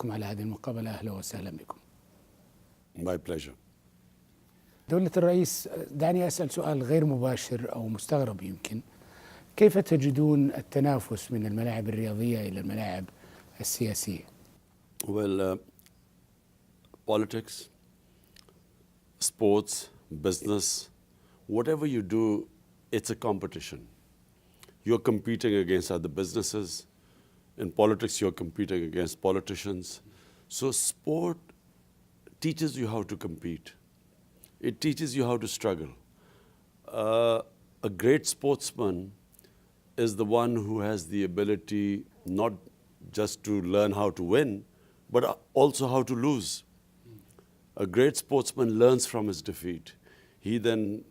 لكم على هذه المقابلة. أهلا وسهلا بكم. My pleasure. دولة الرئيس، دعني أسأل سؤال غير مباشر أو مستغرب يمكن. كيف تجدون التنافس من الملاعب الرياضية إلى الملاعب السياسية؟ Well, politics, sports, business, whatever you do, it's a competition. You're competing against other businesses. In politics, you're competing against politicians. So sport teaches you how to compete. It teaches you how to struggle. A great sportsman is the one who has the ability not just to learn how to win, but also how to lose. A great sportsman learns from his defeat. He then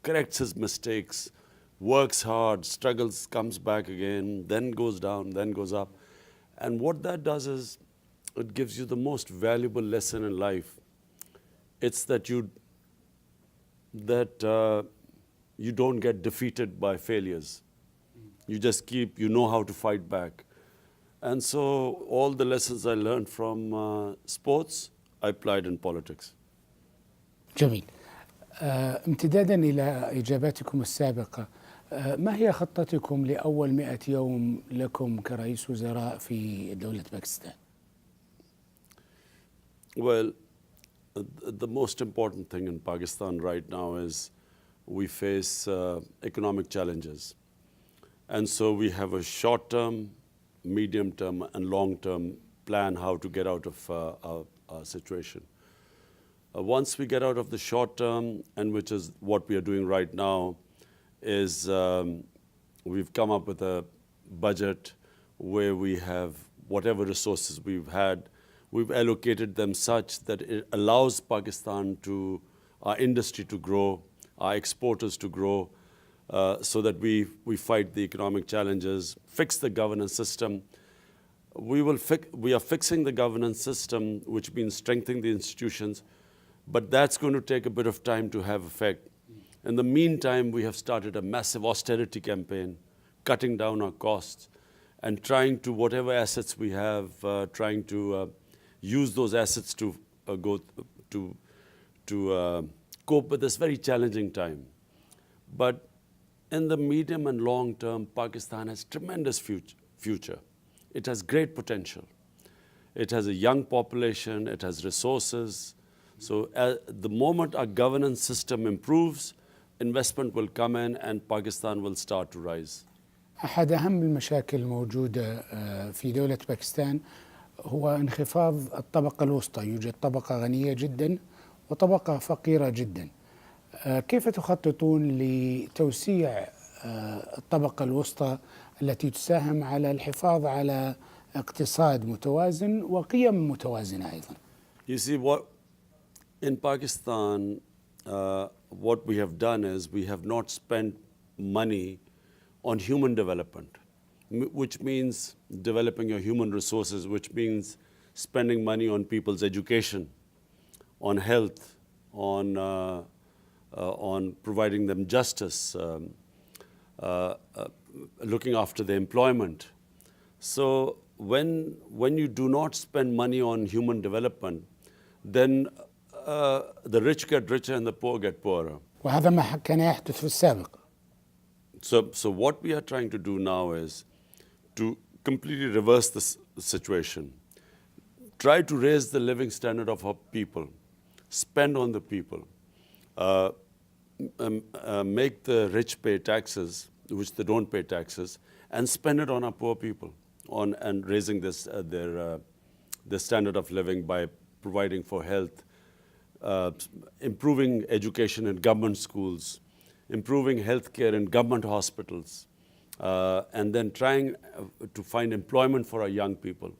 corrects his mistakes, works hard, struggles, comes back again, then goes down, then goes up. And what that does is it gives you the most valuable lesson in life. It's that you don't get defeated by failures. You just you know how to fight back. And so all the lessons I learned from sports, I applied in politics. جميل. امتدادا إلى إجاباتكم السابقة، ما هي خطتكم لأول 100 يوم لكم كرئيس وزراء في دولة باكستان؟ Well, the most important thing in Pakistan right now is we face economic challenges. And so we have a short-term, medium-term, and long-term plan how to get out of our situation. Once we get out of the short-term, and which is what we are doing right now, is we've come up with a budget where we have whatever resources we've had, we've allocated them such that it allows Pakistan to, our industry to grow, our exporters to grow, so that we fight the economic challenges, fix the governance system. We are fixing the governance system, which means strengthening the institutions, but that's going to take a bit of time to have effect. In the meantime, we have started a massive austerity campaign, cutting down our costs, and trying to, whatever assets we have, trying to use those assets to cope with this very challenging time. But in the medium and long term, Pakistan has tremendous future. It has great potential. It has a young population, it has resources. So the moment our governance system improves, investment will come in and Pakistan will start to rise. أحد أهم المشاكل الموجودة في دولة باكستان هو انخفاض الطبقة الوسطى. يوجد طبقة غنية جدا وطبقة فقيرة جدا. كيف تخططون لتوسيع الطبقة الوسطى التي تساهم على الحفاظ على اقتصاد متوازن وقيم متوازنة أيضا؟ You see, in Pakistan, what we have done is we have not spent money on human development, which means developing your human resources, which means spending money on people's education, on health, on providing them justice, looking after their employment. So when you do not spend money on human development, then the rich get richer and the poor get poorer. وهذا ما كان يحدث في السابق. So what we are trying to do now is to completely reverse this situation. Try to raise the living standard of our people. Spend on the people. Make the rich pay taxes, which they don't pay taxes, and spend it on our poor people, and raising their standard of living by providing for health, improving education in government schools, improving healthcare in government hospitals, and then trying to find employment for our young people.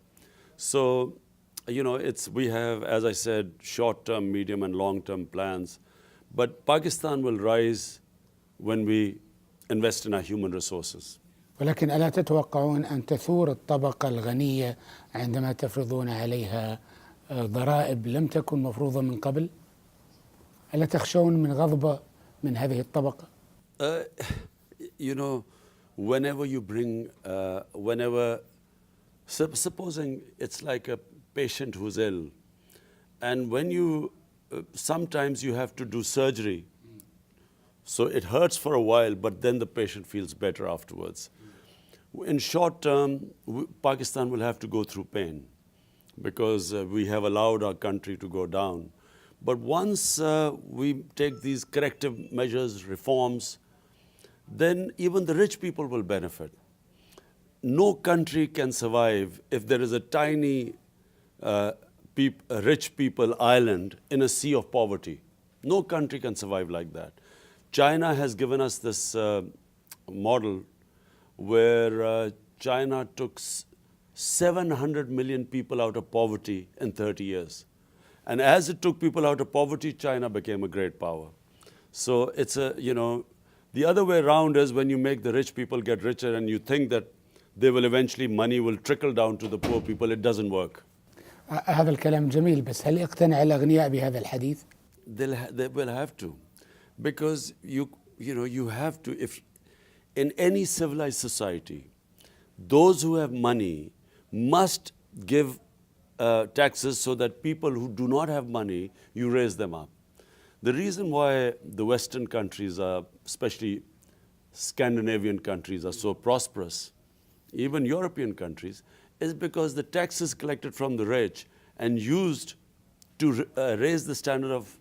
So, we have, as I said, short-term, medium, and long-term plans. But Pakistan will rise when we invest in our human resources. ولكن ألا تتوقعون أن تثور الطبقة الغنية عندما تفرضون عليها ضرائب لم تكن مفروضة من قبل؟ ألا تخشون من غضبة من هذه الطبقة؟ Whenever you bring, supposing it's like a patient who's ill, and when you, sometimes you have to do surgery, so it hurts for a while, but then the patient feels better afterwards. In short term, Pakistan will have to go through pain because we have allowed our country to go down. But once we take these corrective measures, reforms, then even the rich people will benefit. No country can survive if there is a tiny rich people island in a sea of poverty. No country can survive like that. China has given us this model where China took 700 million people out of poverty in 30 years. And as it took people out of poverty, China became a great power. So it's a, the other way around is when you make the rich people get richer and you think that they will eventually, money will trickle down to the poor people, it doesn't work. هذا الكلام جميل، بس هل يقتنع الأغنياء بهذا الحديث؟ They will have to, because you have to. If in any civilized society, those who have money must give taxes so that people who do not have money, you raise them up. The reason why the Western countries are, especially Scandinavian countries, are so prosperous, even European countries, is because the taxes collected from the rich and used to raise the standard of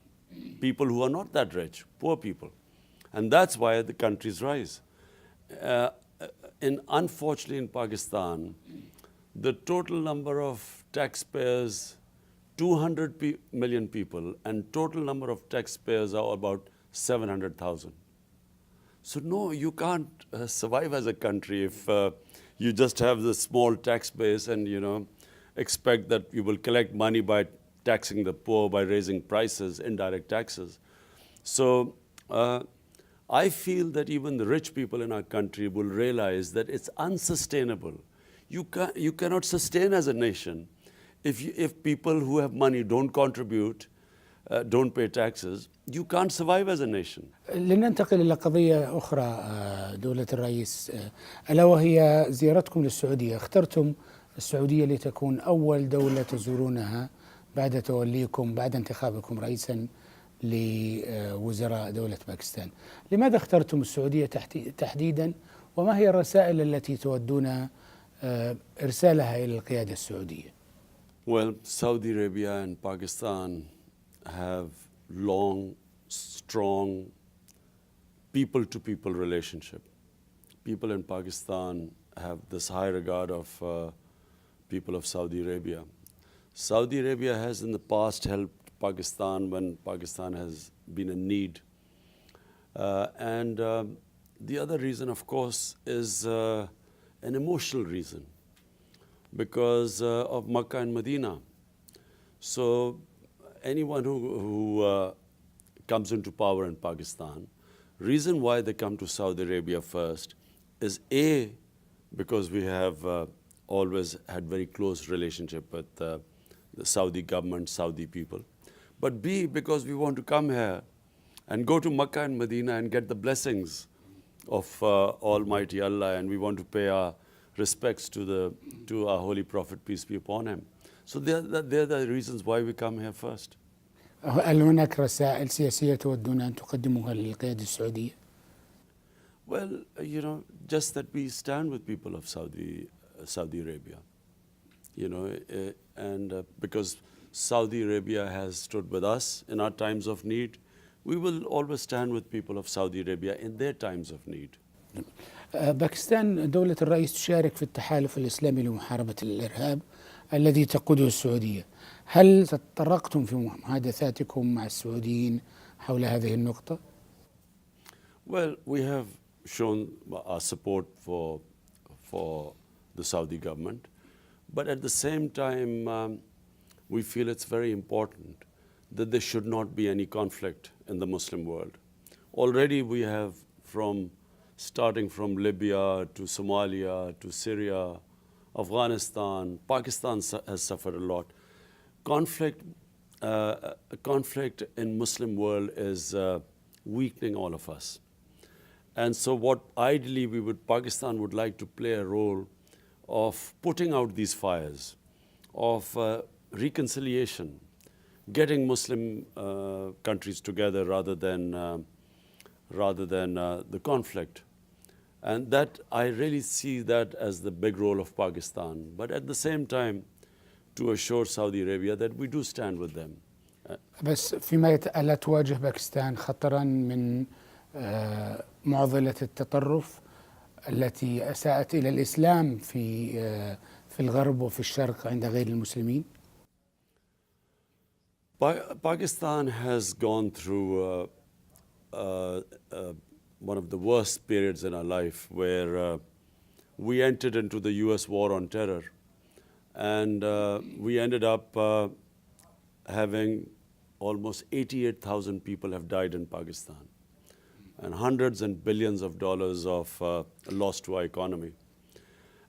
people who are not that rich, poor people. And that's why the countries rise. Unfortunately, in Pakistan, the total number of taxpayers, 200 million people, and total number of taxpayers are about 700,000. So no, you can't survive as a country if you just have this small tax base and expect that you will collect money by taxing the poor, by raising prices, indirect taxes. So I feel that even the rich people in our country will realize that it's unsustainable. You cannot sustain as a nation if people who have money don't contribute, don't pay taxes. You can't survive as a nation. لننتقل إلى قضية أخرى دولة الرئيس، ألا وهي زيارتكم للسعودية. اخترتم السعودية لتكون أول دولة تزورونها بعد توليكم، بعد انتخابكم رئيسا لوزراء دولة باكستان. لماذا اخترتم السعودية تحديدا، وما هي الرسائل التي تودون إرسالها إلى القيادة السعودية؟ Well, Saudi Arabia and Pakistan have long, strong people-to-people relationship. People in Pakistan have this high regard of people of Saudi Arabia. Saudi Arabia has in the past helped Pakistan when Pakistan has been in need. And the other reason, of course, is an emotional reason because of Makkah and Medina. So anyone who comes into power in Pakistan, reason why they come to Saudi Arabia first is A, because we have always had very close relationship with the Saudi government, Saudi people. But B, because we want to come here and go to Makkah and Medina and get the blessings of Almighty Allah, and we want to pay our respects to our Holy Prophet, peace be upon him. So they're the reasons why we come here first. هل هناك رسائل سياسية تودون أن تقدموها للقيادة السعودية؟ Well, just that we stand with people of Saudi Arabia, and because Saudi Arabia has stood with us in our times of need, we will always stand with people of Saudi Arabia in their times of need. باكستان دولة الرئيس تشارك في التحالف الإسلامي لمحاربة الإرهاب الذي تقوده السعودية. هل تطرقتم في محادثاتكم مع السعوديين حول هذه النقطة؟ Well, we have shown our support for the Saudi government, but at the same time, we feel it's very important that there should not be any conflict in the Muslim world. Already we have, starting from Libya to Somalia to Syria, Afghanistan, Pakistan has suffered a lot. Conflict in Muslim world is weakening all of us. And so what ideally Pakistan would like to play a role of putting out these fires, of reconciliation, getting Muslim countries together rather than the conflict. And that, I really see that as the big role of Pakistan. But at the same time, to assure Saudi Arabia that we do stand with them. بس فيما ألا تواجه باكستان خطرا من معضلة التطرف التي أساءت إلى الإسلام في الغرب وفي الشرق عند غير المسلمين؟ Pakistan has gone through one of the worst periods in our life where we entered into the US war on terror, and we ended up having almost 88,000 people have died in Pakistan, and hundreds and billions of dollars of loss to our economy.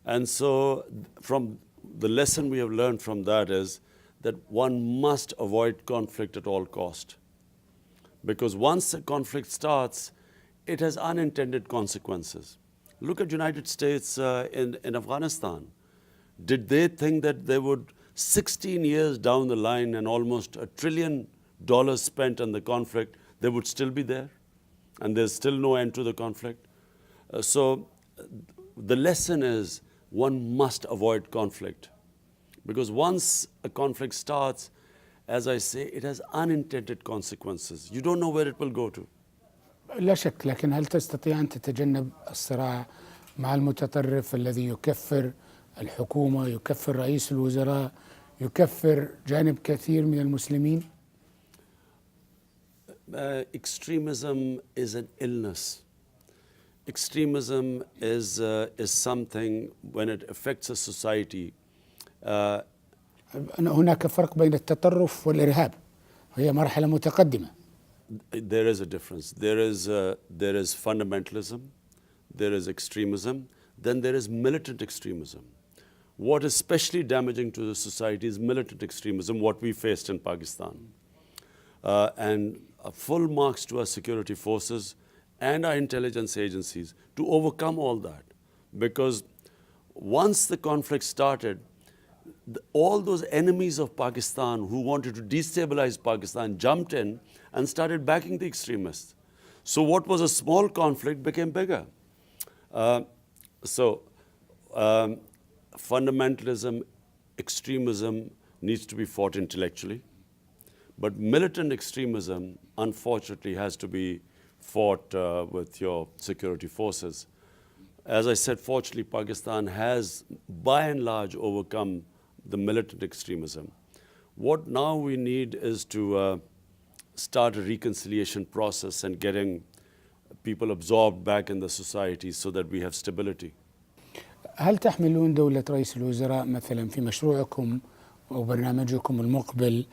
And so from the lesson we have learned from that is that one must avoid conflict at all cost. Because once a conflict starts, it has unintended consequences. Look at United States in Afghanistan. Did they think that they would, 16 years down the line and almost $1 trillion spent on the conflict, they would still be there? And there's still no end to the conflict. So the lesson is one must avoid conflict. Because once a conflict starts, as I say, it has unintended consequences. You don't know where it will go to. لا شك، لكن هل تستطيع أن تتجنب الصراع مع المتطرف الذي يكفر الحكومة، يكفر رئيس الوزراء، يكفر جانب كثير من المسلمين؟ Extremism is an illness. Extremism is something when it affects a society. هناك فرق بين التطرف والإرهاب، هي مرحلة متقدمة. There is a difference. There is fundamentalism, there is extremism, then there is militant extremism. What is especially damaging to the society is militant extremism, what we faced in Pakistan. And full marks to our security forces and our intelligence agencies to overcome all that. Because once the conflict started, all those enemies of Pakistan who wanted to destabilize Pakistan jumped in and started backing the extremists. So what was a small conflict became bigger. Fundamentalism, extremism needs to be fought intellectually. But militant extremism, unfortunately, has to be fought with your security forces. As I said, fortunately, Pakistan has, by and large, overcome the militant extremism. What now we need is to start a reconciliation process and getting people absorbed back in the society so that we have stability. هل تحملون دولة رئيس الوزراء مثلا في مشروعكم أو برنامجكم المقبل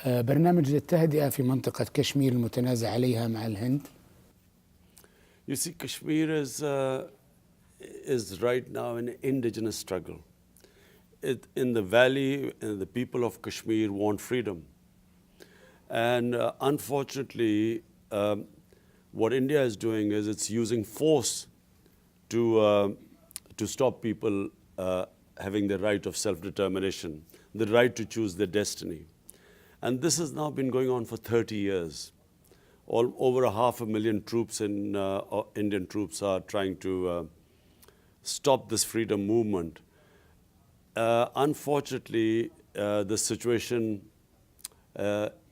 برنامج للتهدئة في منطقة كشمير المتنازع عليها مع الهند؟ You see, Kashmir is right now an indigenous struggle. In the valley, the people of Kashmir want freedom. And unfortunately, what India is doing is it's using force to stop people having the right of self-determination, the right to choose their destiny. And this has now been going on for 30 years. Over 500,000 troops Indian troops are trying to stop this freedom movement. Unfortunately, the situation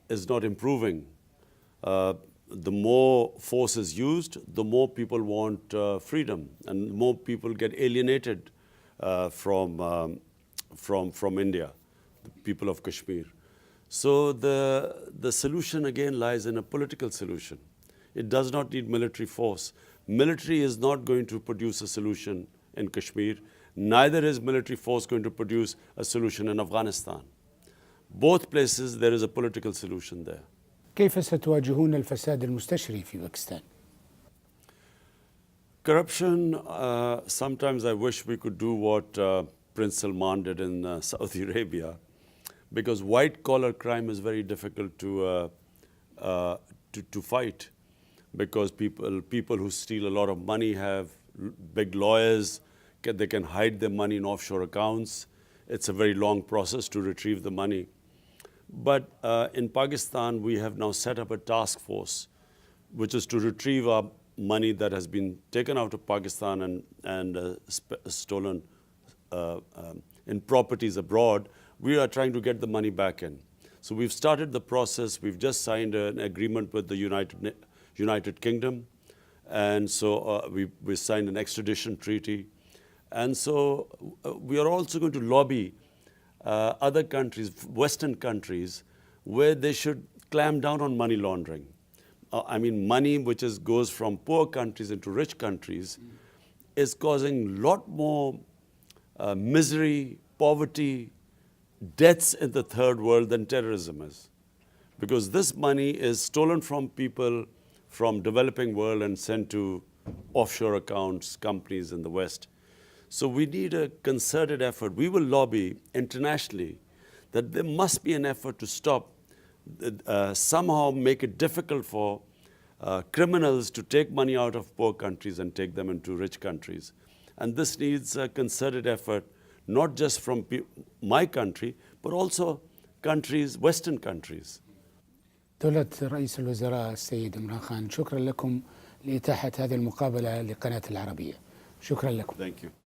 is not improving. The more force is used, the more people want freedom, and more people get alienated from India, the people of Kashmir. So the solution again lies in a political solution. It does not need military force. Military is not going to produce a solution in Kashmir. Neither is military force going to produce a solution in Afghanistan. Both places there is a political solution there. كيف ستواجهون الفساد المستشري في باكستان؟ Corruption, sometimes I wish we could do what Prince Salman did in Saudi Arabia, because white-collar crime is very difficult to fight, because people who steal a lot of money have big lawyers, they can hide their money in offshore accounts. It's a very long process to retrieve the money. But in Pakistan, we have now set up a task force, which is to retrieve our money that has been taken out of Pakistan and stolen in properties abroad. We are trying to get the money back in. So we've started the process. We've just signed an agreement with the United Kingdom. And so we signed an extradition treaty. And so we are also going to lobby other countries, Western countries, where they should clamp down on money laundering. I mean, money which goes from poor countries into rich countries is causing a lot more misery, poverty, deaths in the third world than terrorism is. Because this money is stolen from people from developing world and sent to offshore accounts, companies in the West. So we need a concerted effort. We will lobby internationally that there must be an effort to stop, somehow make it difficult for criminals to take money out of poor countries and take them into rich countries. And this needs a concerted effort, not just from my country, but also countries, Western countries. دولة رئيس الوزراء السيد عمران خان، شكرا لكم لإتاحة هذه المقابلة لقناة العربية. شكرا لكم. Thank you.